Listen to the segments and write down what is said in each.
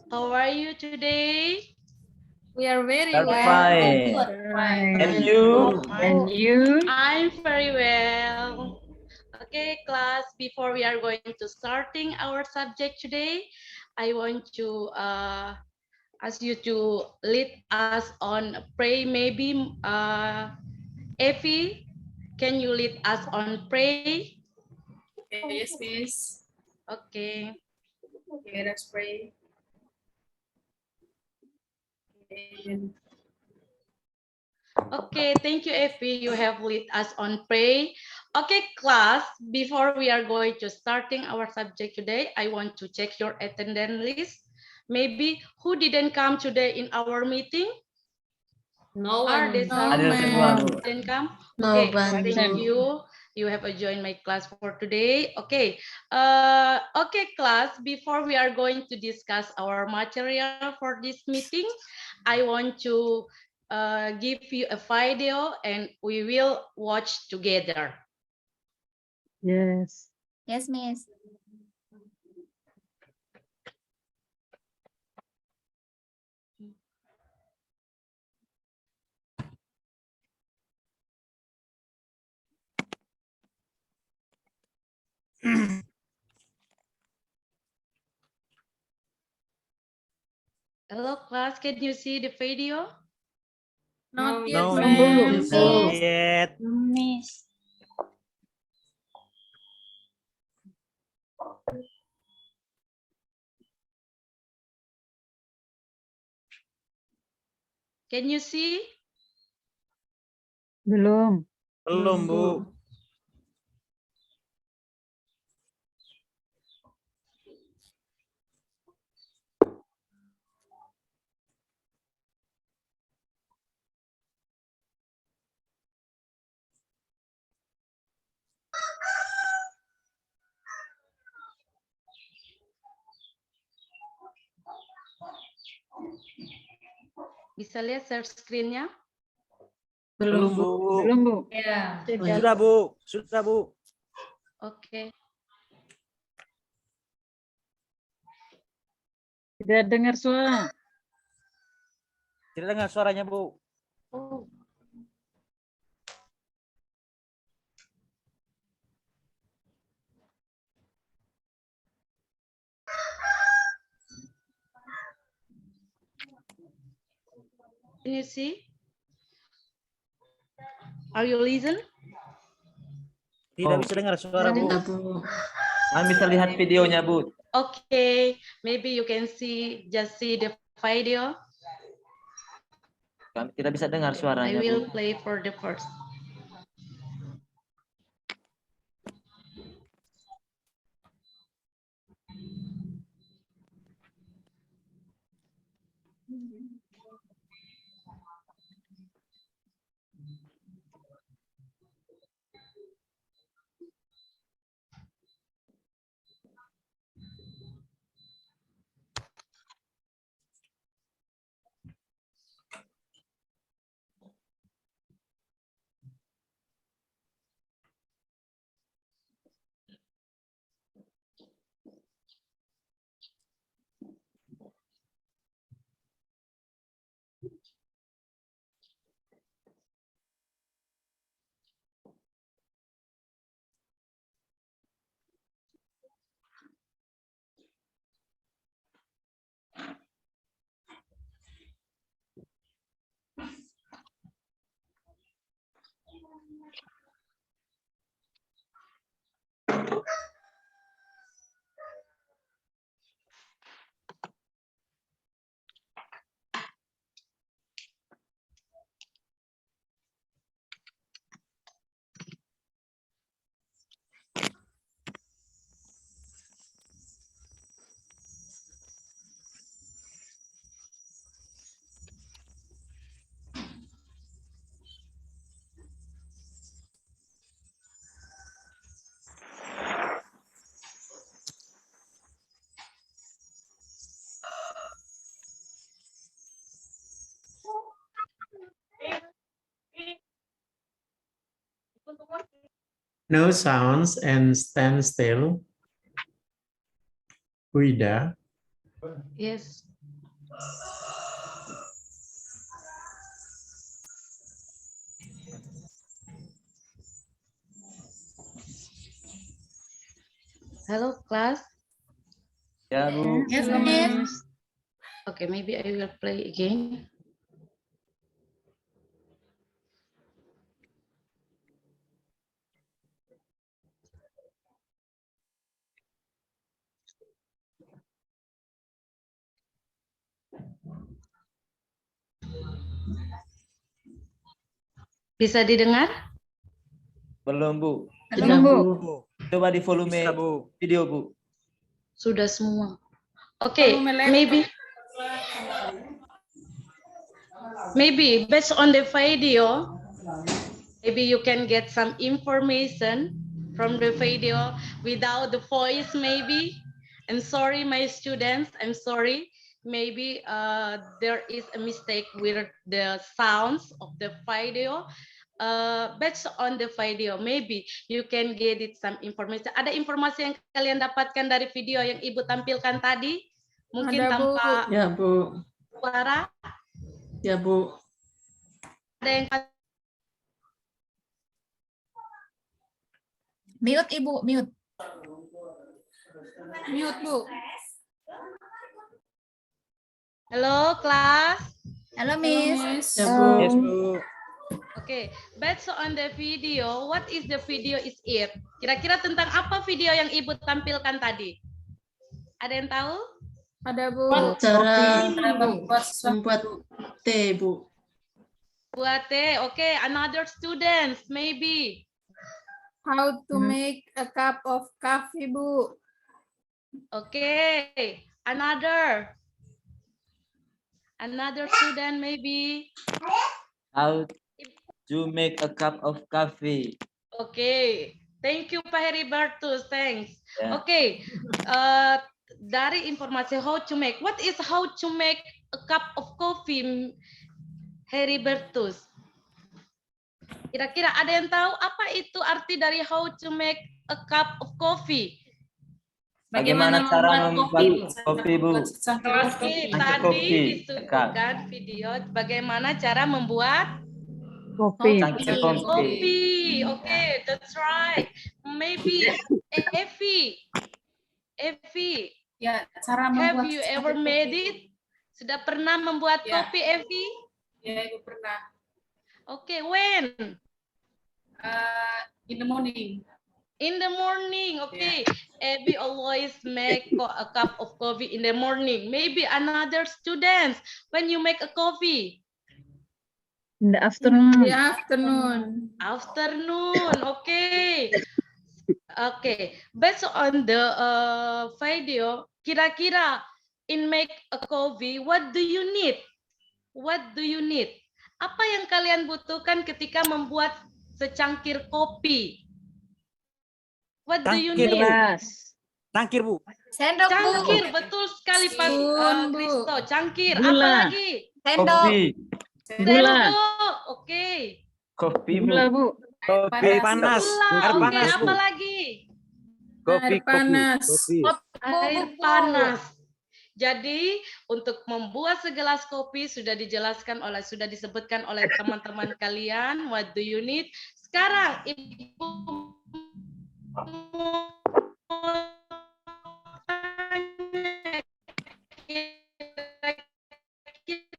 How are you today? We are very That's well. fine. Fine. And you? And you? I'm very well. Okay, class, before we are going to starting our subject today, I want to ask you to lead us on pray. Maybe Effie, can you lead us on pray? Okay, yes, miss. Okay. Okay, let's pray. Okay. Okay, thank you, Effie. You have lead us on pray. Okay, class, before we are going to starting our subject today, I want to check your attendance list. Maybe who didn't come today in our meeting? No Are one. there some Hadir semua, who Bu. didn't come? No Okay, one. thank you. You have joined my class for today. Okay, okay, class. Before we are going to discuss our material for this meeting, I want to give you a video and we will watch together. Yes. Yes, miss. Hello, class. Can you see the video? Not No, yet, No, ma'am. Bu. no, Miss. yet. Miss. Can you see? Belum. Belum, Bu. Bisa lihat share screen-nya? Belum, Bu. Belum, Bu. Yeah. Sudah, Bu. Sudah, Bu. Oke. Tidak dengar suara. Tidak dengar suaranya, Bu. Oh. Can you see? Are you listen? Tidak bisa dengar suara, Bu. Bu. Kami bisa lihat videonya, Bu. Okay, maybe you can just see the video. Kami tidak bisa dengar I suaranya, will Bu. play for the first. No sounds and stand still. Huida. Yes. Hello, class. Ya, Bu. Yes, Hello, Miss. Miss. Okay, maybe I will play again. Bisa didengar? Belum, Bu. Belum, Bu. Coba di volume Bisa, Bu. video, Bu. Sudah semua. Okay, Volume laptop. maybe based on the video, maybe you can get some information from the video without the voice maybe. And sorry, my students, I'm sorry. Maybe there is a mistake with the sounds of the video. Based on the video, maybe you can get it some information. Ada informasi yang kalian dapatkan dari video yang Ibu tampilkan tadi? Mungkin Ada, Bu. tanpa Ya, Bu. suara. Ya, Bu. Ada yang Mute Ibu, mute. Mute, Bu. halo kelas. Halo, Hello, Miss. Miss. Ya, Bu. Yes, Bu. Oke, based on the video, what is the video is it? Kira-kira tentang apa video yang Ibu tampilkan tadi? Ada yang tahu? Ada, Bu. Cara Cara membuat sesuatu. membuat teh, Bu. Buat teh. Oke, another students maybe. How to make a cup of coffee, Bu. Oke, another student maybe. How to make a cup of coffee. Oke, thank you Pak Heribertus, thanks. Ya. Oke, dari informasi how to make, what is how to make a cup of coffee, Heribertus? Kira-kira ada yang tahu apa itu arti dari how to make a cup of coffee? Bagaimana cara membuat kopi, Bu? Oke, Cangkir tadi kopi. disebutkan video bagaimana cara membuat Kopi. Cangkir kopi. kopi. Oke, that's right. Maybe Evi, Ya, cara have membuat you sesuatu ever kopi. made it? Sudah pernah membuat Ya. kopi, Evi? Ya, Ibu pernah. Oke, when? In the morning. In the morning, okay. Abby always make a cup of coffee in the morning. Maybe another students when you make a coffee. In the afternoon. The afternoon. Afternoon, okay. Okay, based on the video, kira-kira in make a coffee, what do you need? What do you need? Apa yang kalian butuhkan ketika membuat secangkir kopi? What do you Cangkir, need? Gelas. Tangkir, Bu. Sendok, Bu. Cangkir, betul sekali Pak Spoon, Bu. Kristo. Cangkir, Gula. apa lagi? Sendok. Kopi. Gula. Sendok, oke. Kopi, Bu. Gula, Bu. Kopi Panas. panas. Gula, Air oke. panas, Bu. Apa lagi? Kopi, Air panas. kopi. Air panas. Jadi untuk membuat segelas kopi sudah disebutkan oleh teman-teman kalian. What do you need? Sekarang Ibu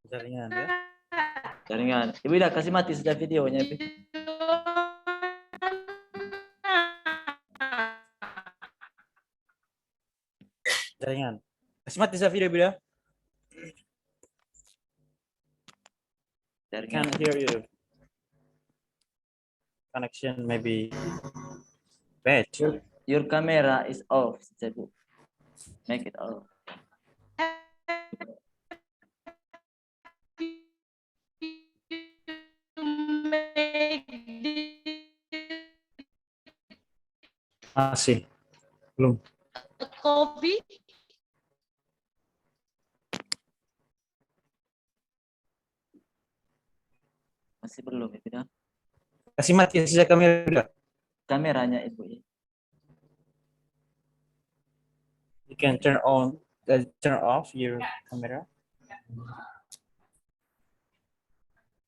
Jaringan ya. Jaringan. Ibu udah kasih mati sudah videonya. Ibu. Jaringan. Kasih mati saya video, Bu ya. Jaringan. Can't hear you. Connection maybe bad. Your camera is off, sudah, Bu. Make it off. Masih. Belum. Kopi. Masih belum, Ibu ya. Kasih mati saja kamera, Bu. Kameranya, Ibu. You can turn off your camera.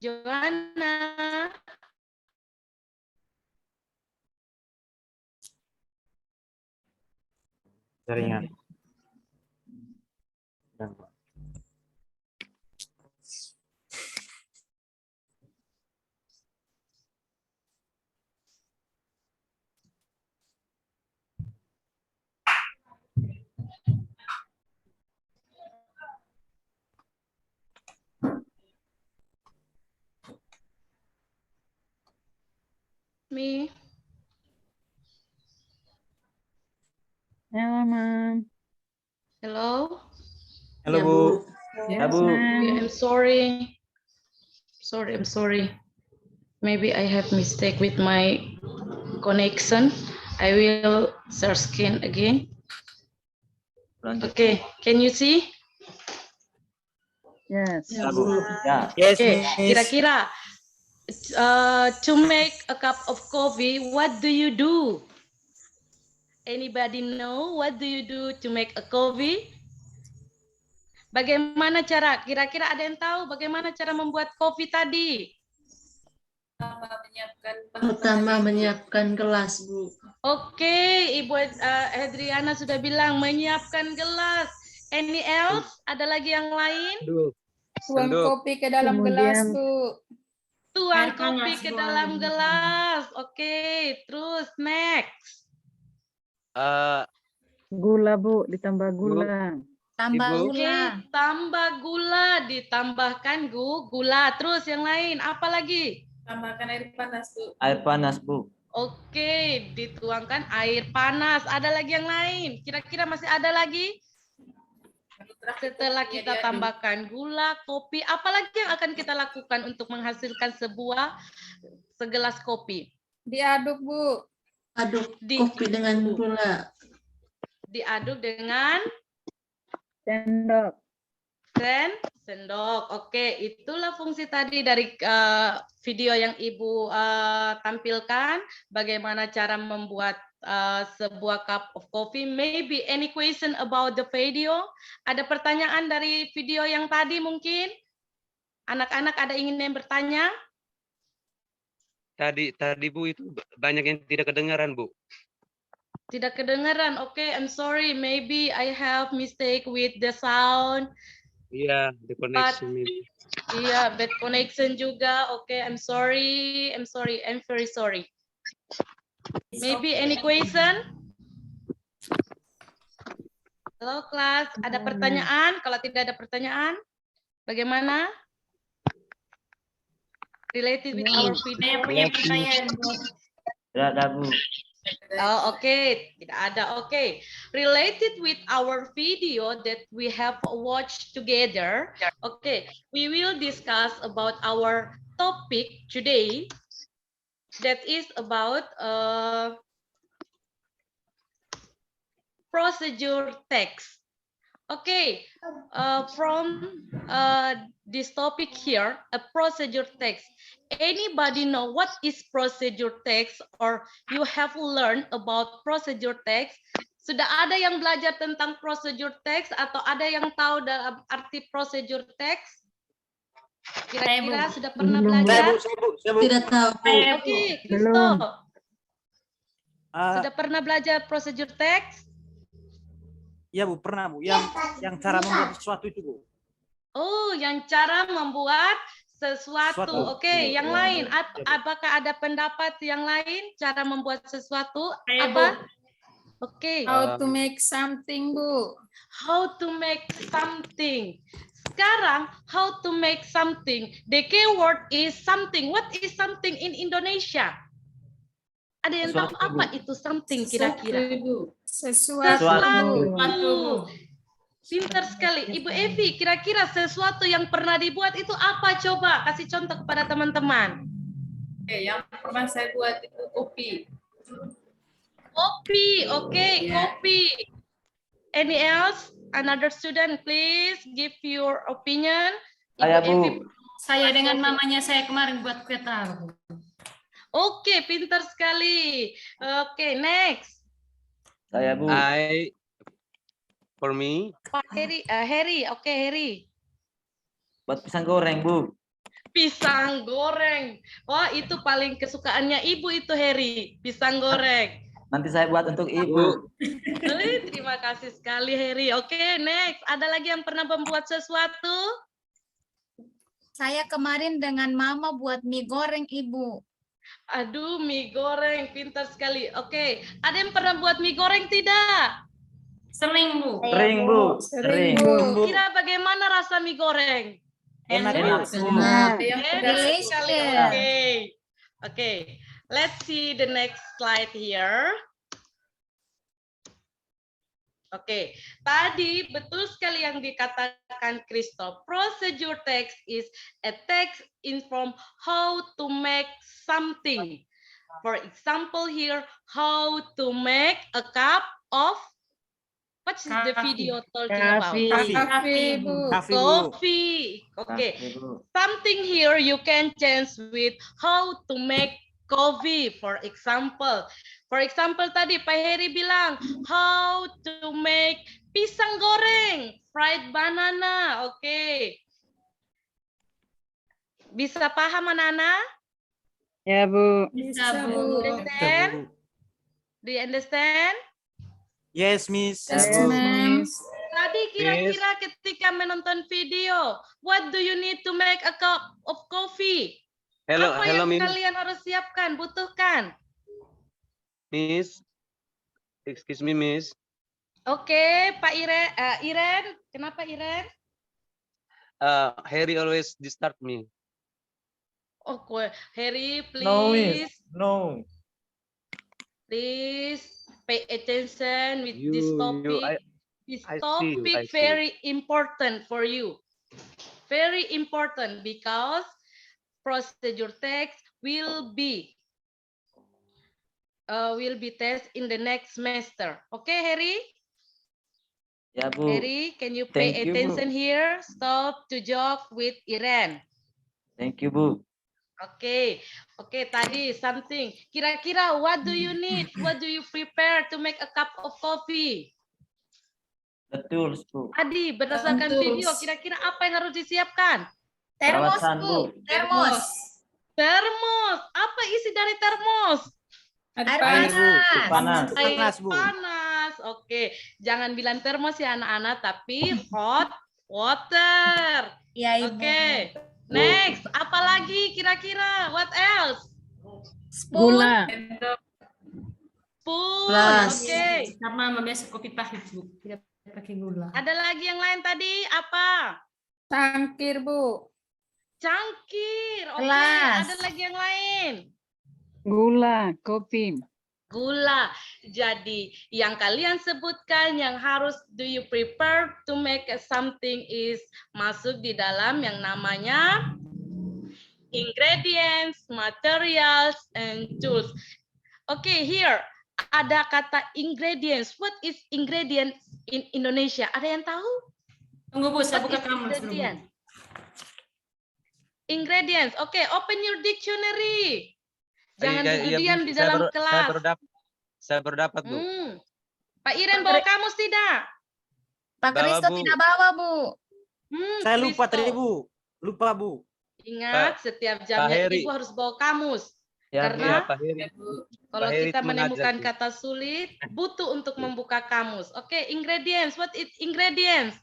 Joanna. Jaringan. Me. Halo, Mam. Hello. Halo Bu. Ya, Yes, Bu. Yeah, Mam. I'm sorry. I'm sorry. Maybe I have mistake with my connection. I will share screen again. Lanjut. Okay, can you see? Yes. Ya, Bu. Ya. Yes, Okay, Miss. kira-kira to make a cup of coffee, what do you do? Anybody know what do you do to make a coffee? Bagaimana cara? Kira-kira ada yang tahu bagaimana cara membuat kopi tadi? Pertama menyiapkan gelas, Bu. Oke, Ibu Hedriana sudah bilang menyiapkan gelas. Any else? Ada lagi yang lain? Tuang kopi ke dalam gelas, Kemudian- Bu. Tuang Air kopi panas, ke Bu. dalam gelas. Oke, terus next. Gula, Bu. Ditambah gula. Tambah Oke, gula. tambah gula, ditambahkan gula. Terus yang lain, apa lagi? Tambahkan air panas, Bu. Air panas, Bu. Oke, dituangkan air panas. Ada lagi yang lain? Kira-kira masih ada lagi? Setelah kita tambahkan gula, kopi, apalagi yang akan kita lakukan untuk menghasilkan segelas kopi? Diaduk, Bu. Aduk kopi dengan gula. Diaduk dengan Sendok. sendok. Oke, itulah fungsi tadi dari video yang Ibu tampilkan. Bagaimana cara membuat sebuah cup of coffee. Maybe any question about the video? Ada pertanyaan dari video yang tadi mungkin? Anak-anak ada ingin yang bertanya? Tadi Bu itu banyak yang tidak kedengaran, Bu. Tidak kedengaran. Oke, I'm sorry. Maybe I have mistake with the sound. Iya, the connection. Iya, bad connection juga. Oke, I'm sorry. I'm very sorry. Maybe any question? Halo kelas, ada pertanyaan? Kalau tidak ada pertanyaan, bagaimana? Related with our video? Punya pertanyaan, Bu. Tidak ada, Bu. Oh, okay. Tidak ada. Okay. Related with our video that we have watched together. Okay. We will discuss about our topic today. That is about procedure text. Okay. From this topic here, a procedure text. Anybody know what is procedure text or you have learned about procedure text? Sudah ada yang belajar tentang procedure text atau ada yang tahu dalam arti procedure text? Kira-kira sudah pernah Belum, Bu. belajar? Tidak tahu, Bu. Oke, Belum. Kristo. Sudah pernah belajar procedure text? Ya Bu, pernah Bu. Yang cara membuat sesuatu itu Bu. Oh, yang cara membuat sesuatu. Oke, yang lain. Apakah ada pendapat yang lain cara membuat sesuatu? Apa? Oke. How to make something, Bu. How to make something. Sekarang, how to make something. The keyword is something. What is something in Indonesia? Ada yang tahu apa itu something kira-kira? Sesuatu. Pintar sekali. Ibu Evi, kira-kira sesuatu yang pernah dibuat itu apa? Coba kasih contoh kepada teman-teman. Yang pernah saya buat itu kopi. Kopi, oke, kopi. Any else? Another student, please give your opinion. Saya, Ibu Bu. Evi. Saya dengan mamanya saya kemarin buat kue tahu. Oke, pintar sekali. Oke, next. Saya, Bu. For me, Pak Heri, Heri, oke Heri. Buat pisang goreng, Bu. Pisang goreng. Wah, itu paling kesukaannya Ibu itu, Heri. Pisang goreng. Nanti saya buat untuk Ibu. Terima kasih sekali, Heri. Oke, next. Ada lagi yang pernah membuat sesuatu? Saya kemarin dengan mama buat mie goreng, Ibu. Aduh, mie goreng. Pintar sekali. Oke, ada yang pernah buat mie goreng tidak? Sering, Bu. Sering, Bu. Sering, Sering. Bu. Kira bagaimana rasa mie goreng? Enak, Enak, Bu. Bu. Enak sekali. Delicious. Oke. Let's see the next slide here. Oke, tadi betul sekali yang dikatakan Christo. Procedure text is a text inform how to make something. For example here, how to make a cup of, what is the video talking about? Coffee. Coffee, Bu. Kafe, Bu. Coffee. Okay. Oke, Bu. Something here you can change with how to make coffee. For example, tadi Pak Heri bilang how to make pisang goreng, fried banana. Oke. Bisa paham anak-anak? Ya, Bu. Bisa, Bu. Bu. Understand? Do you understand? Yes, Miss. Yes, Yes, ma'am. Miss. Tadi kira-kira ketika menonton video, what do you need to make a cup of coffee? Hello, Apa hello, yang Miss. kalian harus siapkan, butuhkan? Miss. Excuse me, Miss. Oke, Pak Iren, kenapa Iren? Harry always disturb me. Oke, Harry, No, Miss. please, No. please pay attention with this You- topic. This I see, topic I see. very important for you. Very important because procedure text will be test in the next semester. Okay, Harry? Ya, Bu. Harry, can you pay Thank you, Bu. attention here? Stop to joke with Iren. Thank you, Bu. Oke, tadi something. Kira-kira what do you need? What do you prepare to make a cup of coffee? Betul, Bu. Tadi berdasarkan Tools. video, kira-kira apa yang harus disiapkan? Termos, Perawatan, Bu. Bu. Termos. Termos. Apa isi dari termos? Air Air panas. panas. Panas. Air Panas, Bu. panas. Oke, jangan bilang termos ya anak-anak, tapi hot water. Ya, Ibu. Oke, next. Apa lagi kira-kira? What else? Spoon. Gula. Spoon. Gelas. Oke. Sama biasa kopi pahit, Bu. Tidak pakai gula. Ada lagi yang lain tadi apa? Cangkir, Bu. Cangkir. Oke. Gelas. Ada lagi yang lain? Gula. Kopi. Gula. Jadi yang kalian sebutkan yang harus do you prepare to make something is masuk di dalam yang namanya ingredients, materials, and tools. Okay, here ada kata ingredients. What is ingredients in Indonesia? Ada yang tahu? Tunggu, Bu, saya What buka is kamus dulu. ingredient? Ingredients. Okay, open your dictionary. Jangan Iya, duduk iya, Bu. diam di dalam kelas. Saya berdapat, Bu. Pak Iren bawa kamus tidak? Pak Bawa, Kristo Bu. tidak bawa, Bu. Saya lupa Christo. tadi, Bu. Lupa, Bu. Ingat, setiap jamnya Heri. Ibu harus bawa kamus. Ya, Bu. Karena Iya, Pak Heri. kalau Heri kita itu menemukan mengajar, Bu. kata sulit, butuh untuk membuka kamus. Oke, ingredients. What is ingredients?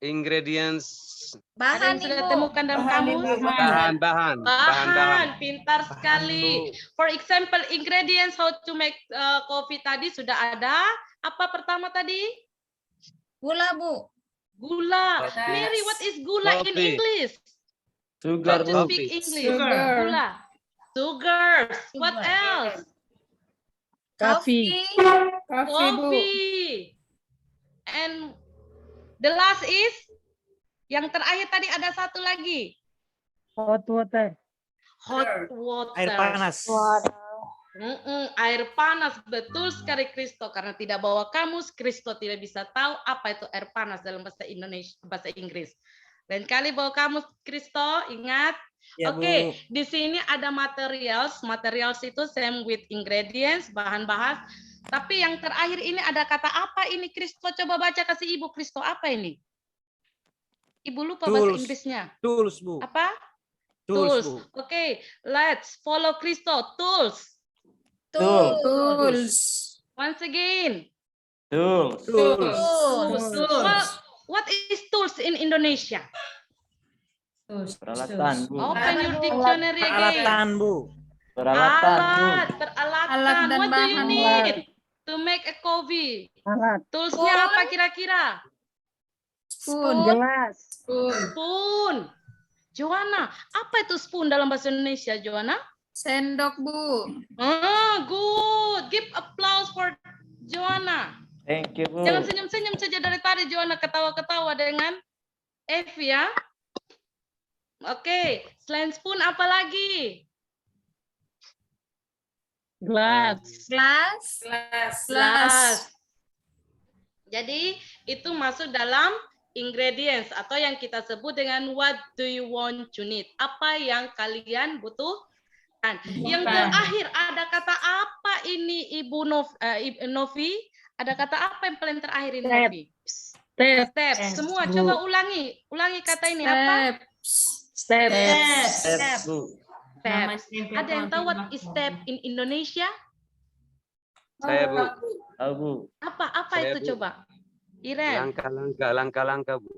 Ingredients, Ada Bahan, yang sudah Ibu. temukan dalam kamus? bahan-bahan. Bahan, pintar Bahan, sekali. Bu. For example, ingredients how to make coffee tadi sudah ada. Apa pertama tadi? Gula, Bu. Gula. Coffee. Mary, what is gula in Coffee. English? Sugar, Try to Bu. speak Coffee. English. Sugar. Gula. Sugars. What Sugar. else? Coffee. Coffee, Bu. Coffee. And the last is yang terakhir tadi ada satu lagi. Hot water. Hot water. Air panas. Air panas, betul sekali Kristo. Karena tidak bawa kamus, Kristo tidak bisa tahu apa itu air panas dalam bahasa Indonesia, bahasa Inggris. Lain kali bawa kamus, Kristo, ingat. Ya, Bu. Oke, di sini ada materials. Materials itu same with ingredients, bahan-bahan. Tapi yang terakhir ini ada kata apa ini, Kristo? Coba baca kasih Ibu, Kristo. Apa ini? Ibu lupa bahasa Tools. Inggrisnya. Tools, Bu. Apa? Tools, Tools. Bu. Oke, let's follow Christo. Tools. Tools. Tools. Once again. Tools. Tools. What is tools in Indonesia? Peralatan, Bu. Open your dictionary again. Peralatan, Bu. Peralatan, Bu. Peralatan. Alat dan What do you bahan. need to make a coffee? Alat. Toolsnya apa kira-kira? Spoon. Gelas. Spoon. Joanna, apa itu spoon dalam bahasa Indonesia, Joanna? Sendok, Bu. Good. Give applause for Joanna. Thank you, Bu. Jangan senyum-senyum saja dari tadi, Joanna ketawa-ketawa dengan Evi ya. Oke, selain spoon apa lagi? Gelas. Glass. Gelas. Jadi itu masuk dalam ingredients atau yang kita sebut dengan what do you want to need. Apa yang kalian butuhkan. Yang terakhir ada kata apa ini Ibu Novi? Ada kata apa yang paling terakhir ini Step. Novi? Step. Step. Semua Bu. coba ulangi. Ulangi kata ini apa? Step. Step, Bu. Step. Ada yang tahu what is step in Indonesia? Saya, Bu. Tahu, Bu. Apa Saya, itu Bu. coba? Iren. Langkah-langkah, Bu.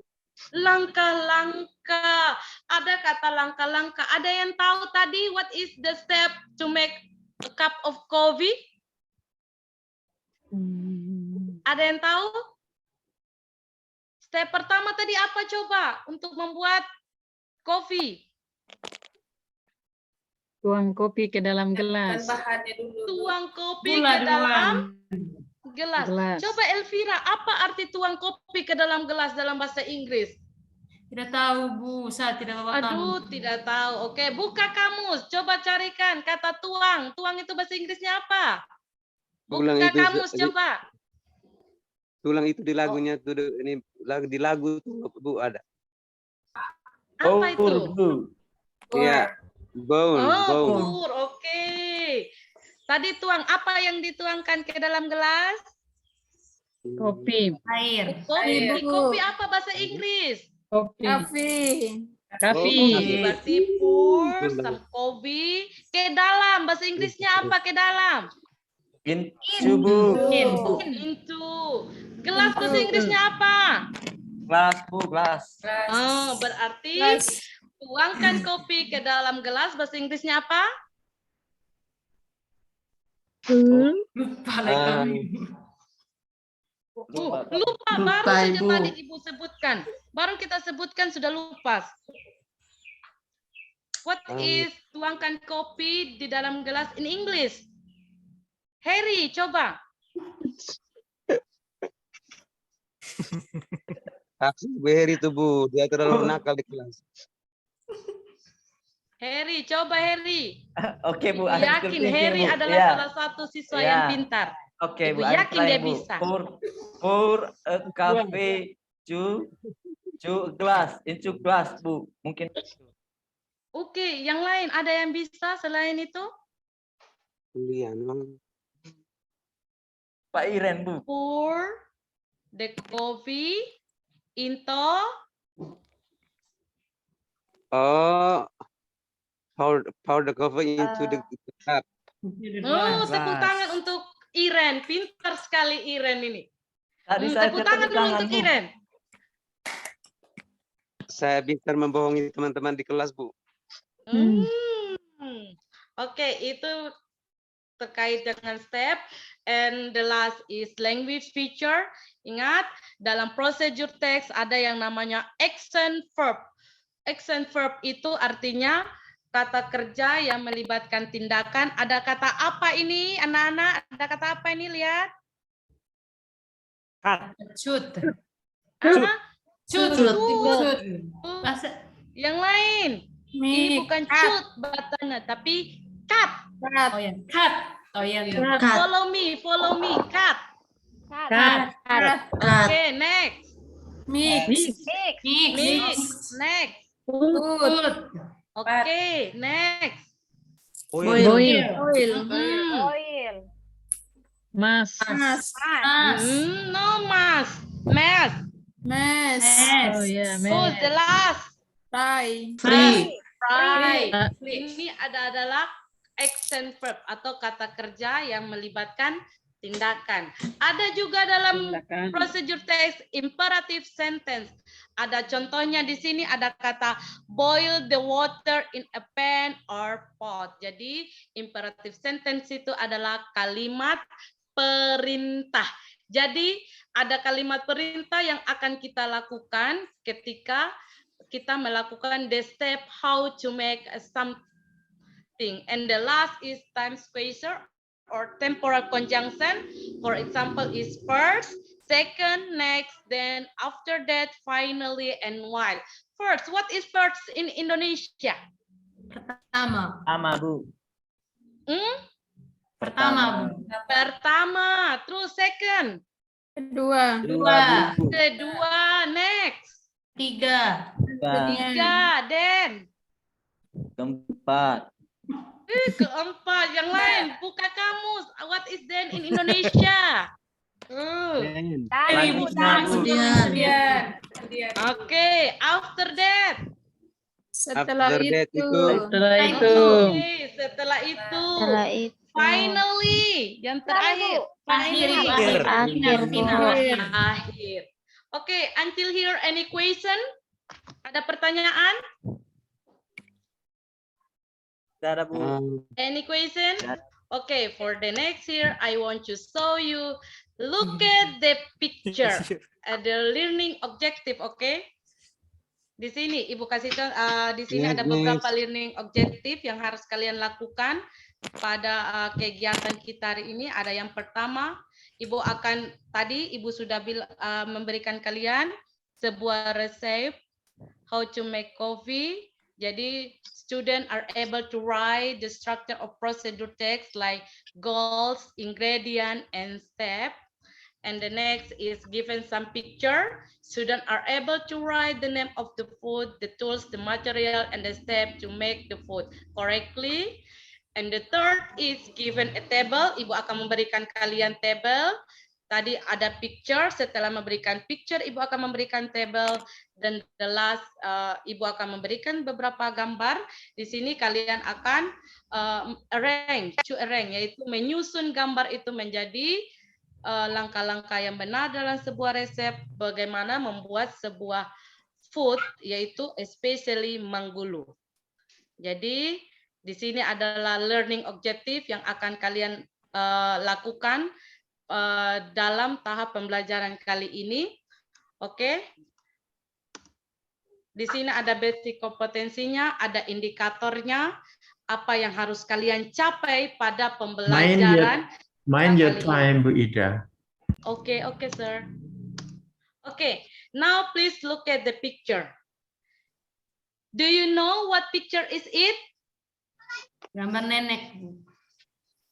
Langkah-langkah. Ada kata langkah-langkah. Ada yang tahu tadi what is the step to make a cup of coffee? Ada yang tahu? Step pertama tadi apa coba untuk membuat kopi? Tuang kopi ke dalam gelas. Bahannya dulu. Tuang kopi Gula ke dalam duluan. gelas. Gelas. Coba Elvira, apa arti tuang kopi ke dalam gelas dalam bahasa Inggris? Tidak tahu, Bu. Saya tidak tahu. Aduh, tidak tahu. Oke, buka kamus. Coba carikan kata tuang. Tuang itu bahasa Inggrisnya apa? Tulang Buka itu kamus coba. Tulang itu di lagunya tuh ini di lagu tuh, Bu, ada. Apa itu? Bu. Iya. Bone. Bur. Oke. Tadi tuang. Apa yang dituangkan ke dalam gelas? Kopi. Air. Kopi. Air. Kopi apa bahasa Inggris? Kopi. Coffee. Kopi. Berarti pour some kopi ke dalam. Bahasa Inggrisnya apa ke dalam? Into, Bu. Into. Gelas bahasa Inggrisnya apa? Gelas, Bu. Gelas. Oh, berarti tuangkan kopi ke dalam gelas. Bahasa Inggrisnya apa? Lupa lagi kami. Lupa. Baru saja tadi Ibu sebutkan. Baru kita sebutkan sudah lupa. What is tuangkan kopi di dalam gelas in English? Harry, coba. Bu Heri itu, Bu. Dia terlalu nakal di kelas. Harry, coba Harry. Oke, Bu. Ibu yakin Harry adalah salah satu siswa yang pintar. Oke, Ibu Bu. yakin dia Bu. bisa. Pour a coffee to glass, into glass, Bu. Mungkin. Oke, yang lain ada yang bisa selain itu? Kuliah. Pak Iren, Bu. Pour the coffee into Pour the coffee into the cup. tepuk tangan untuk Iren. Pintar sekali Iren ini. Tadi saya Tepuk tangan dulu untuk Bu. Iren. Saya bisa membohongi teman-teman di kelas, Bu. Oke, itu terkait dengan step. And the last is language feature. Ingat, dalam procedure text ada yang namanya action verb. Action verb itu artinya kata kerja yang melibatkan tindakan. Ada kata apa ini, anak-anak? Ada kata apa ini? Lihat. Shoot. Shoot. Shoot. Yang lain. Ini bukan shoot batana, tapi cut. Oh ya, cut. Oh ya, Follow me, cut. Oke, next. Mix. Next. Food. Oke, next. Boil. Oil. Mas. Mas. No, mas. Mess. Oh ya, Who's the Miss. last? Fry. Free. Right. Ah. Ini adalah action verb atau kata kerja yang melibatkan tindakan. Ada juga dalam Tindakan. procedure text imperative sentence. Ada contohnya di sini ada kata boil the water in a pan or pot. Jadi imperative sentence itu adalah kalimat perintah. Jadi ada kalimat perintah yang akan kita lakukan ketika kita melakukan the step how to make something. And the last is time squeezer or temporal conjunction. For example, is first, second, next, then after that, finally, and while. First, what is first in Indonesia? Pertama. Pertama, Bu. Pertama, Bu. Pertama, terus second, Kedua. Dua, Bu. kedua, next, Tiga. tiga, then Keempat. keempat, yang lain, buka kamus. What is then in Indonesia? Selanjutnya, Bu. Okay, after that. Setelah After that itu. Setelah itu. Okay, setelah itu. Finally, yang terakhir. Finally. Akhir. Oke, until here any question? Ada pertanyaan? Tidak ada, Bu. Any question? Okay, for the next here, I want to show you. Look at the picture, the learning objective. Okay? Di sini Ibu kasih di sini ada beberapa learning objective yang harus kalian lakukan pada kegiatan kita hari ini. Ada yang pertama, Ibu akan tadi Ibu sudah memberikan kalian sebuah resep how to make coffee. Jadi student are able to write the structure of procedure text like goals, ingredient, and step. And the next is given some picture. Students are able to write the name of the food, the tools, the material, and the step to make the food correctly. And the third is given a table. Ibu akan memberikan kalian table. Tadi ada picture. Setelah memberikan picture, Ibu akan memberikan table. Dan the last, Ibu akan memberikan beberapa gambar. Di sini kalian akan arrange, yaitu menyusun gambar itu menjadi langkah-langkah yang benar dalam sebuah resep, bagaimana membuat sebuah food, yaitu especially manggulu. Jadi di sini adalah learning objective yang akan kalian lakukan dalam tahap pembelajaran kali ini. Oke. Di sini ada basic kompetensinya, ada indikatornya, apa yang harus kalian capai pada pembelajaran. Mind your time, Bu Ida. Okay, sir. Okay, now please look at the picture. Do you know what picture is it? Gambar nenek, Bu.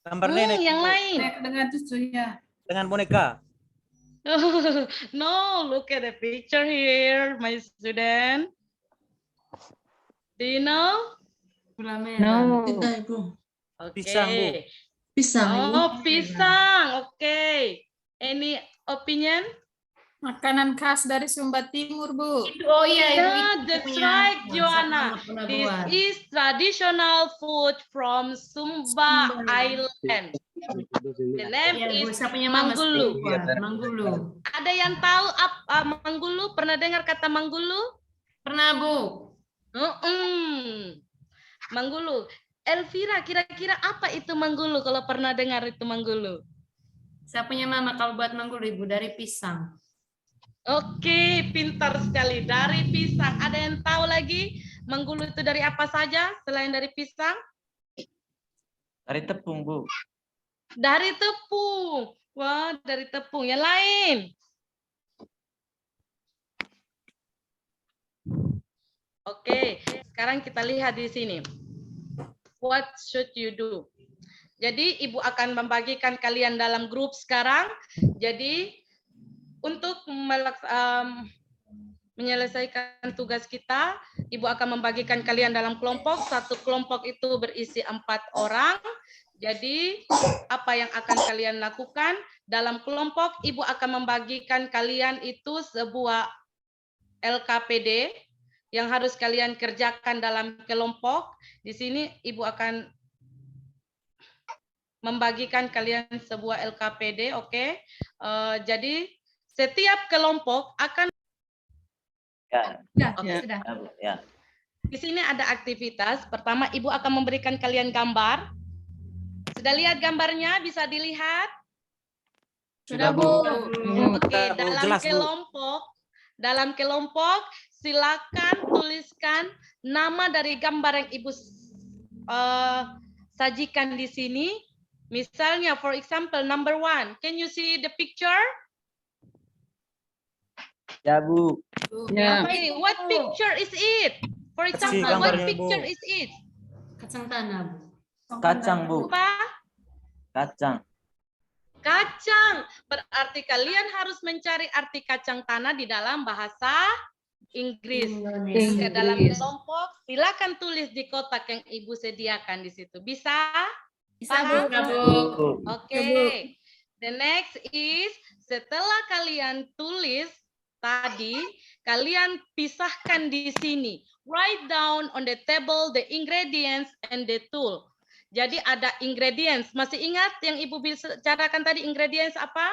Gambar nenek. Yang lain. Dengan cucu ya. Dengan boneka. No, look at the picture here, my student. Do you know? Gula merah. No. Okay. Pisang, Bu. Oh, pisang. Okay. Any opinion? Makanan khas dari Sumba Timur, Bu. Oh iya, Ibu. Yeah, that's right, Joanna. Pernah This buat. is traditional food from Sumba Island. The name Iya, Bu. is Saya punya mama Manggulu. sering buat. Manggulu. Ada yang tahu apa Manggulu? Pernah dengar kata Manggulu? Pernah, Bu. Manggulu. Elvira, kira-kira apa itu Manggulu kalau pernah dengar itu Manggulu? Saya punya mama kalau buat manggulu, Ibu, dari pisang. Oke, pintar sekali. Dari pisang. Ada yang tahu lagi Manggulu itu dari apa saja selain dari pisang? Dari tepung, Bu. Dari tepung. Wah, dari tepung. Yang lain? Oke, sekarang kita lihat di sini. What should you do? Jadi Ibu akan membagikan kalian dalam grup sekarang. Jadi untuk menyelesaikan tugas kita, Ibu akan membagikan kalian dalam kelompok. Satu kelompok itu berisi 4 orang. Jadi apa yang akan kalian lakukan? Dalam kelompok, Ibu akan membagikan kalian itu sebuah LKPD yang harus kalian kerjakan dalam kelompok. Di sini Ibu akan membagikan kalian sebuah LKPD, oke? Jadi setiap kelompok akan Ya, Sudah, sudah. ya, Bu. Ya. di sini ada aktivitas. Pertama, Ibu akan memberikan kalian gambar. Sudah lihat gambarnya? Bisa dilihat? Sudah, Bu. Oke, Bu, jelas, Bu. dalam kelompok silakan tuliskan nama dari gambar yang Ibu sajikan di sini. Misalnya, for example, number 1. Can you see the picture? Ya, Bu. Ya. Okay, what picture is it? For example, what gambarnya, Bu. picture is it? Kacang tanah, Bu. Kacang, Bu. Apa? Kacang. Kacang. Berarti kalian harus mencari arti kacang tanah di dalam bahasa Inggris. Ke dalam kelompok, silakan tulis di kotak yang Ibu sediakan di situ. Bisa? Bisa, Paham? Bu. Oke. The next is setelah kalian tulis tadi, kalian pisahkan di sini. Write down on the table the ingredients and the tool. Jadi ada ingredients. Masih ingat yang Ibu bicarakan tadi ingredients apa?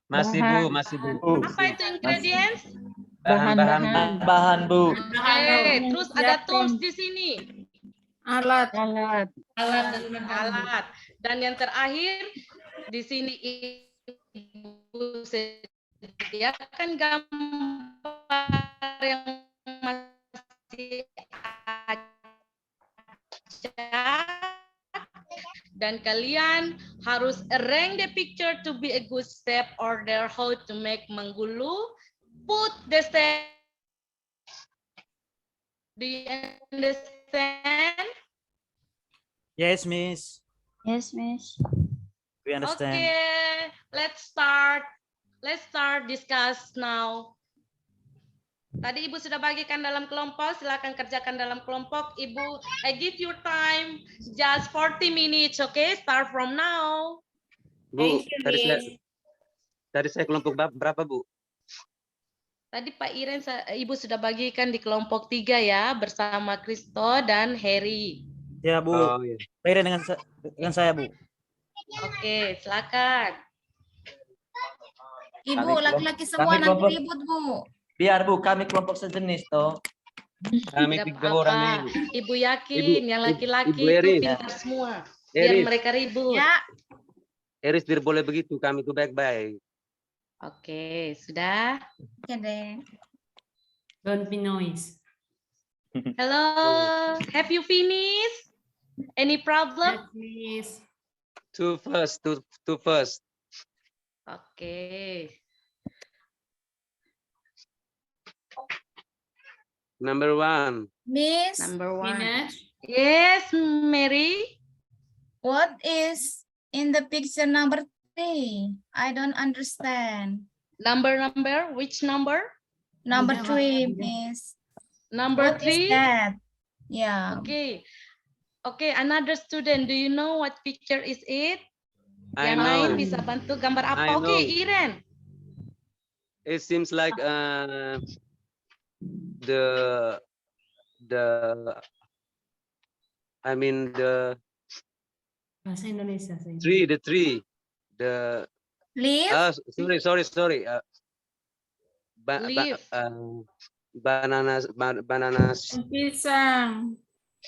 Masih, Bu, masih, Bu. Apa itu ingredients? Bahan-bahan, Bu. Bahan, Bu. Oke, terus ada tools di sini. Alat. Alat. Dan yang terakhir di sini Ibu sediakan gambar yang masih dan kalian harus arrange the picture to be a good step order how to make menggulu. Put the step. Do you understand? Yes, Miss. Yes, Miss. We understand. Okay, let's start. Let's start discuss now. Tadi Ibu sudah bagikan dalam kelompok, silakan kerjakan dalam kelompok. Ibu, I give you time just 40 minutes, okay? Start from now. Bu, tadi saya kelompok berapa, Bu? Tadi Pak Iren, Ibu sudah bagikan di kelompok 3 ya, bersama Kristo dan Heri. Ya, Bu. Oh, iya. Beda dengan saya, Bu. Oke, silakan. Ibu, laki-laki semua kami nanti kelompok- ribut, Bu. Biar, Bu, kami kelompok sejenis, toh. Kami Tidak 3 orang nih. apa-apa. Ibu yakin yang laki-laki Ibu itu Erin. pintar semua. Biar Eris, mereka ribut. Ya, Eris tidak boleh begitu, kami itu baik-baik. Oke, sudah. oke deh. Don't be noise. Hello, have you finished? Any problem? Please. Two first. Oke. Number 1. Miss, Number 1. Finish. Yes, Mary. what is in the picture number 3? I don't understand. Number, which number? Number Udah, 3, Pak. Miss. Number What is 3. that? Yeah. Okay. Okay, another student, do you know what picture is it? I Yang lain know. bisa bantu gambar I apa? know. Oke, Iren. It seems like the I mean the Bahasa Indonesia saya. tree. The Leaf? sorry. Leaf. Bananas. Pisang.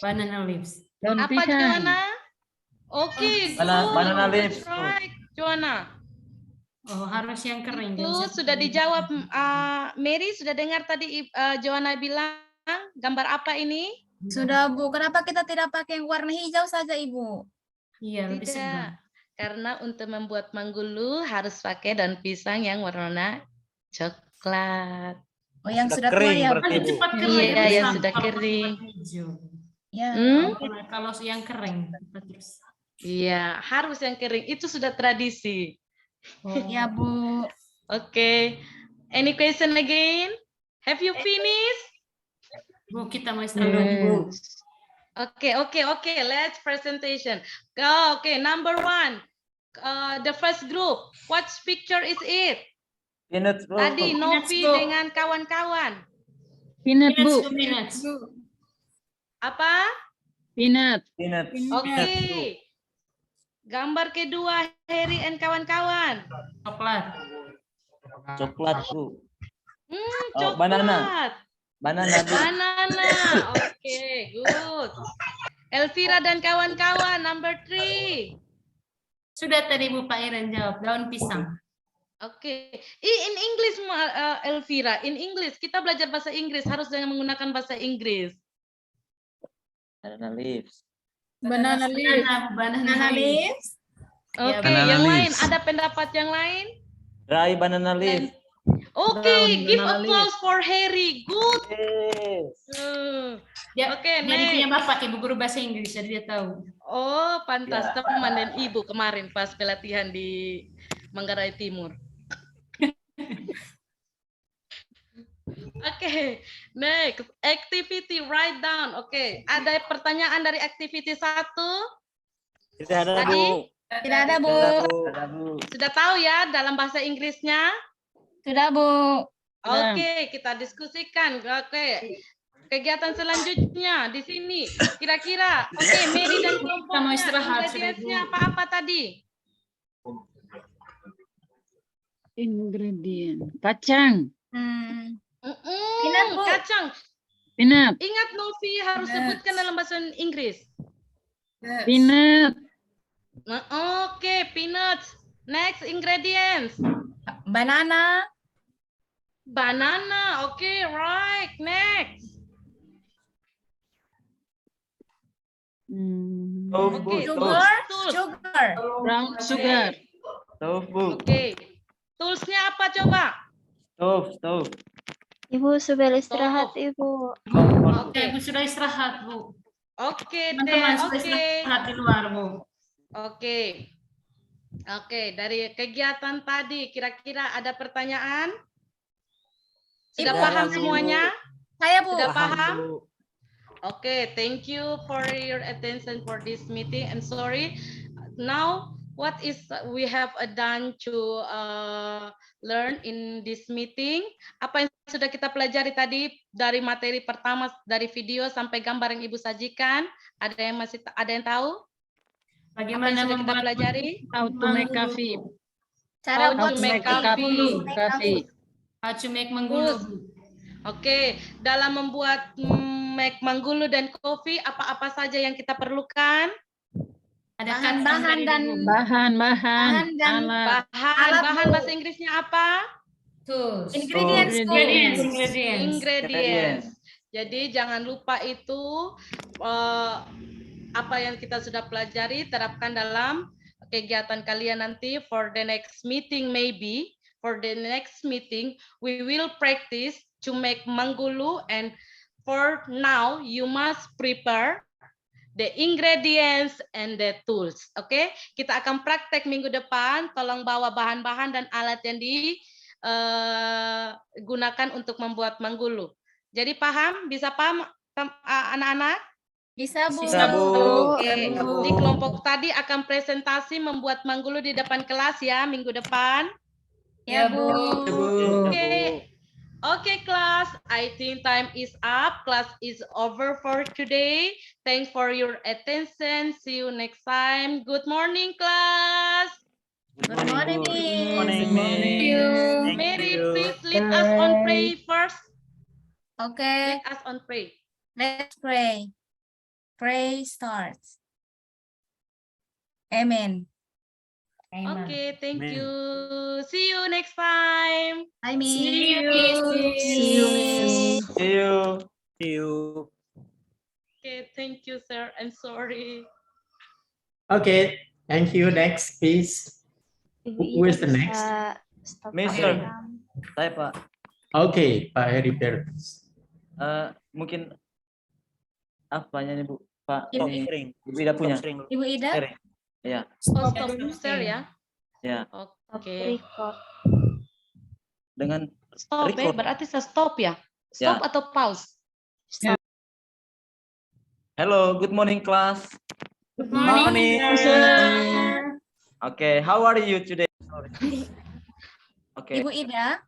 Banana leaves. Daun Apa, pisang. Joanna? Oke, Banana good. leaves. That's right, Joanna. Oh, harus yang kering. Itu jangan sudah sampai- dijawab. Mary sudah dengar tadi Joanna bilang gambar apa ini? Sudah, Bu. Kenapa kita tidak pakai yang warna hijau saja, Ibu? Iya, lebih segar. Tidak. Karena untuk membuat manggulu harus pakai daun pisang yang warna coklat. Oh, yang Sudah sudah tua kering ya, Bu? berarti. Kan Bu. cepat kering. Iya, bisa. yang sudah Kalau kering. warna hijau. Ya. Kalau yang kering, terus. Iya, harus yang kering. Itu sudah tradisi. Oh. Ya, Bu. Oke. Any question again? Have you finished? Bu, kita mau istirahat dulu, Bu. Okay. Let's presentation. Go. Okay, number 1. The first group. What picture is it? Peanuts, Bu. Tadi Novi Bu. dengan kawan-kawan. Peanut, Minutes, Bu. 2 minutes. Apa? Peanut. Peanuts. Oke. Gambar kedua, Harry and kawan-kawan. Coklat. Coklat, Bu. Coklat. Banana. Banana, Bu. Banana. Oke, good. Elvira dan kawan-kawan, number 3. Sudah tadi Bu Pak Iren jawab, daun pisang. Oke. In English, Elvira. In English, kita belajar bahasa Inggris. Harus dengan menggunakan bahasa Inggris. Banana leaves. Banana leaf. Banana leaves. Oke, Banana yang lain. leaves. Ada pendapat yang lain? Dry banana leaves. Oke, Brown give banana applause for Harry. Good. Yes. Dia, Oke, dia punya next. bapak ibu guru bahasa Inggris, jadi dia tahu. Oh, pantas Ya. teman dan ibu kemarin pas pelatihan di Manggarai Timur. Oke, next activity write down. Oke, ada pertanyaan dari activity 1? Tidak ada, Tadi? Bu. Tidak ada, Bu. Tidak ada, Bu. Sudah tahu ya dalam bahasa Inggrisnya? Sudah, Bu. Oke, kita diskusikan. Oke. Kegiatan selanjutnya di sini. Kira-kira, oke, Mary dan Kita mau kelompoknya, istirahat, sudah, ingredientsnya Bu. apa-apa tadi? Ingredient. Kacang. Peanut, Bu. Kacang. Peanut. Ingat Novi harus sebutkan dalam bahasa Inggris. Peanut. Nah, oke, peanuts. Next ingredients. Banana. Banana. Oke, right. Next. Tofu, Bu. Sugar. Tools. Sugar. Brown sugar. Tofu. Oke. Toolsnya apa coba? Stove. Ibu sudah istirahat, Stove. Ibu. Oke. Ibu sudah istirahat, Bu. Oke, Teman-teman Teh. sudah Oke. istirahat di luar, Bu. Oke. Oke, dari kegiatan tadi kira-kira ada pertanyaan? Sudah Ibu. paham semuanya? Saya, Bu. Sudah paham? Bu. Okay, thank you for your attention for this meeting. And sorry, now what is we have done to learn in this meeting? Apa yang sudah kita pelajari tadi dari materi pertama dari video sampai gambar yang Ibu sajikan? Ada yang tahu? Apa yang Bagaimana sudah kita membuat pelajari? How to make coffee. Cara How buat to make a coffee. Coffee. How to make menggulu, Bu. Oke, dalam membuat make manggulu dan kopi, apa-apa saja yang kita perlukan? Ada Bahan-bahan dan Bahan-bahan. dan Alat. Bahan bahasa Inggrisnya apa? tools. ingredients, Bu. Ingredients. Ingredients. Jadi jangan lupa itu apa yang kita sudah pelajari terapkan dalam kegiatan kalian nanti for the next meeting maybe. For the next meeting we will practice to make manggulu, and for now you must prepare the ingredients and the tools. Oke, kita akan praktek minggu depan. Tolong bawa bahan-bahan dan alat yang digunakan untuk membuat manggulu. Jadi paham? Bisa paham anak-anak? Bisa, Bu. Bisa, Bu. Oke. Di kelompok tadi akan presentasi membuat manggulu di depan kelas ya minggu depan. Ya, Bu. Oke. Okay, class, I think time is up. Class is over for today. Thanks for your attention. See you next time. Good morning, class. Good morning, Miss. Morning. Thank you. Mary, please lead us on pray first. Okay, Lead us on pray. let's pray. Pray starts. Amen. Amen. Okay, thank Amen. you. See you next time. Bye, Miss. See you, Miss. See you, Miss. See you. See you. Okay, thank you, sir. I'm sorry. Okay, thank you. Next, please. Ibu Who is Ida the next? bisa stop Mister. program. Saya, Pak. Okay, Pak Heribertus. Mungkin apanya nih, Bu? Pak, Stop ini sharing. Ibu Ida punya. Stop sharing. Ibu Ida. Sharing. Ya. Oh, stop share ya. Ya. Stop Oke. record. Dengan Stop ya, record. berarti saya stop ya? Stop Ya. atau pause? Hello, good morning, class. Good morning, Morning. sir. Okay, how are you today? Oke. Ibu Ida.